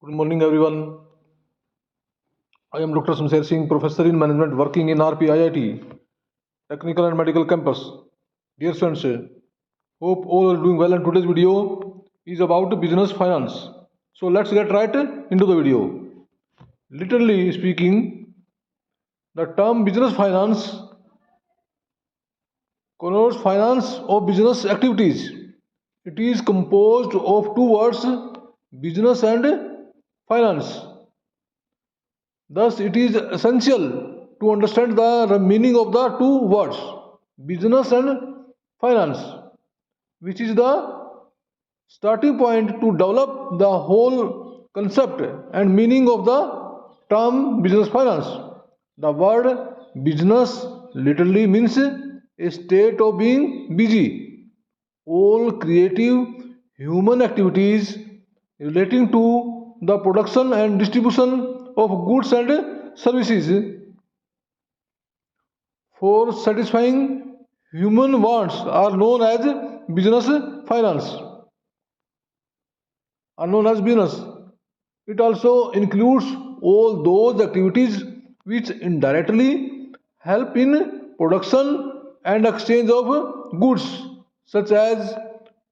Good morning, everyone. I am Dr. Shamsher Singh, Professor in Management, working in RPIIT, Technical and Medical Campus. Dear students, hope all are doing well. And today's video is about business finance. So let's get right into the video. Literally speaking, the term business finance connotes finance of business activities. It is composed of two words, business and finance. Thus, it is essential to understand the meaning of the two words, business and finance, which is the starting point to develop the whole concept and meaning of the term business finance. The word business literally means a state of being busy. All creative human activities relating to the production and distribution of goods and services for satisfying human wants are known as business finance, are known as business. It also includes all those activities which indirectly help in production and exchange of goods, such as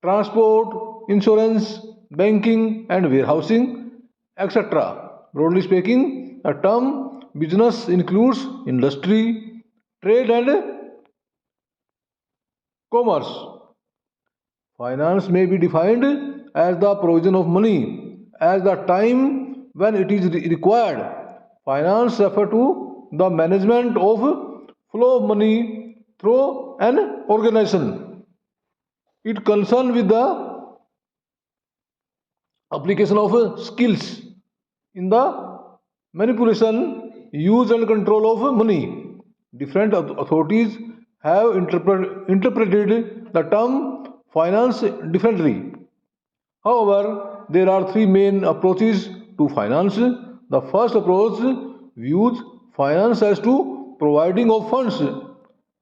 transport, insurance, banking, and warehousing, etc. Broadly speaking, the term business includes industry, trade, and commerce. Finance may be defined as the provision of money as the time when it is required. Finance refers to the management of flow of money through an organization. It concerns with the application of skills in the manipulation, use and control of money. Different authorities have interpreted the term finance differently. However, there are three main approaches to finance. The first approach views finance as to providing of funds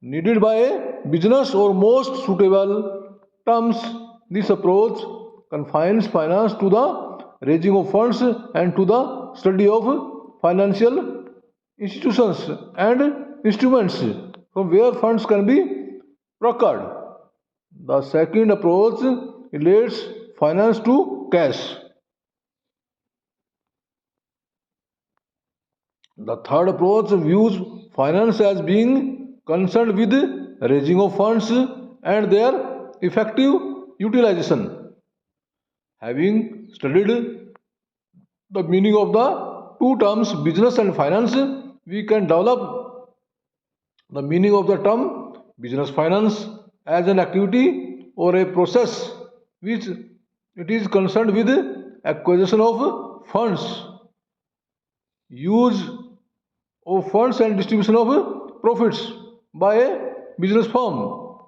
needed by a business or most suitable terms. This approach confines finance to the raising of funds and to the study of financial institutions and instruments from where funds can be procured. The second approach relates finance to cash. The third approach views finance as being concerned with raising of funds and their effective utilization. Having studied the meaning of the two terms business and finance, we can develop the meaning of the term business finance as an activity or a process which it is concerned with acquisition of funds, use of funds and distribution of profits by a business firm.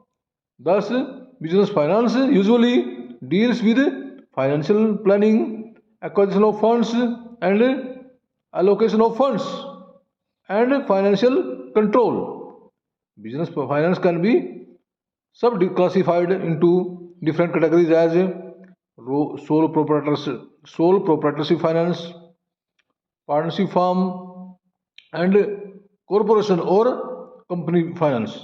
Thus, business finance usually deals with financial planning, acquisition of funds, and allocation of funds, and financial control. Business finance can be sub-classified into different categories as sole proprietorship finance, partnership firm, and corporation or company finance.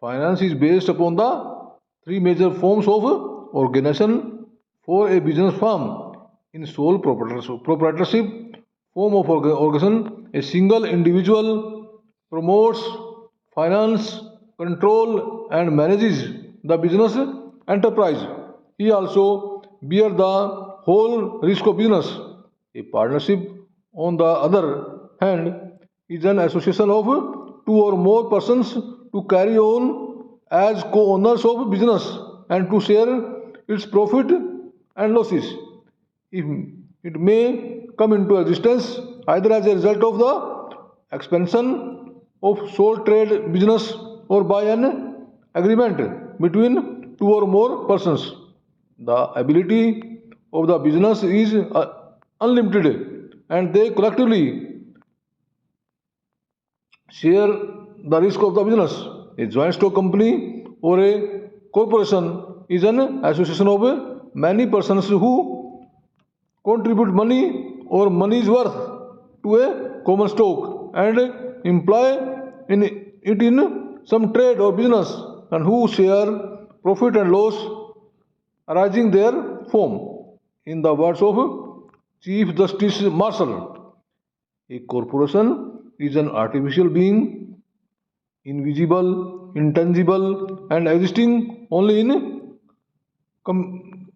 Finance is based upon the three major forms of organization for a business firm. In sole proprietorship form of organization, a single individual promotes, finance, control, and manages the business enterprise. He also bears the whole risk of business. A partnership, on the other hand, is an association of two or more persons to carry on as co-owners of business and to share its profit and losses. It may come into existence either as a result of the expansion of sole trade business or by an agreement between two or more persons. The ability of the business is unlimited and they collectively share the risk of the business. A joint stock company or a corporation is an association of many persons who contribute money or money's worth to a common stock and employ in it in some trade or business, and who share profit and loss arising therefrom. In the words of Chief Justice Marshall, a corporation is an artificial being, invisible, intangible, and existing only in com-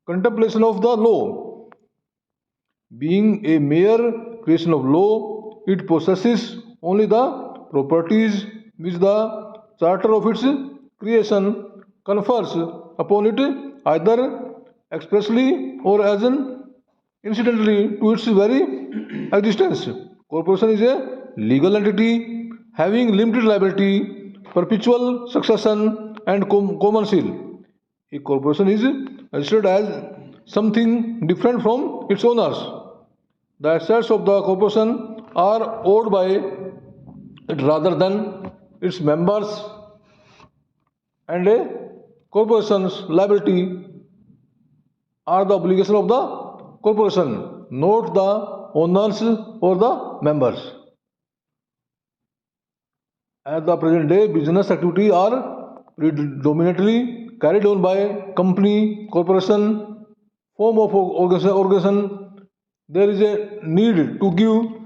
contemplation of the law. Being a mere creation of law, it possesses only the properties which the charter of its creation confers upon it, either expressly or as an incidentally to its very existence. Corporation is a legal entity having limited liability, perpetual succession, and commensal. A corporation is registered as something different from its owners. The assets of the corporation are owned by it rather than its members, and a corporation's liability are the obligation of the corporation, not the owners or the members. At the present day, business activities are predominantly carried on by company, corporation, form of organization. There is a need to give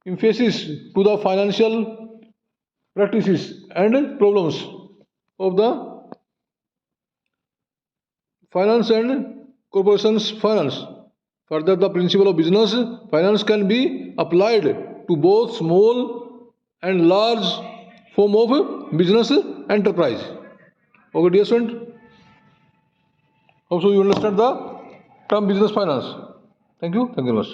emphasis to the financial practices and problems of the finance and corporations finance. Further, the principle of business finance can be applied to both small and large form of business enterprise. Okay, dear student, hope so you understand the term business finance. Thank you very much.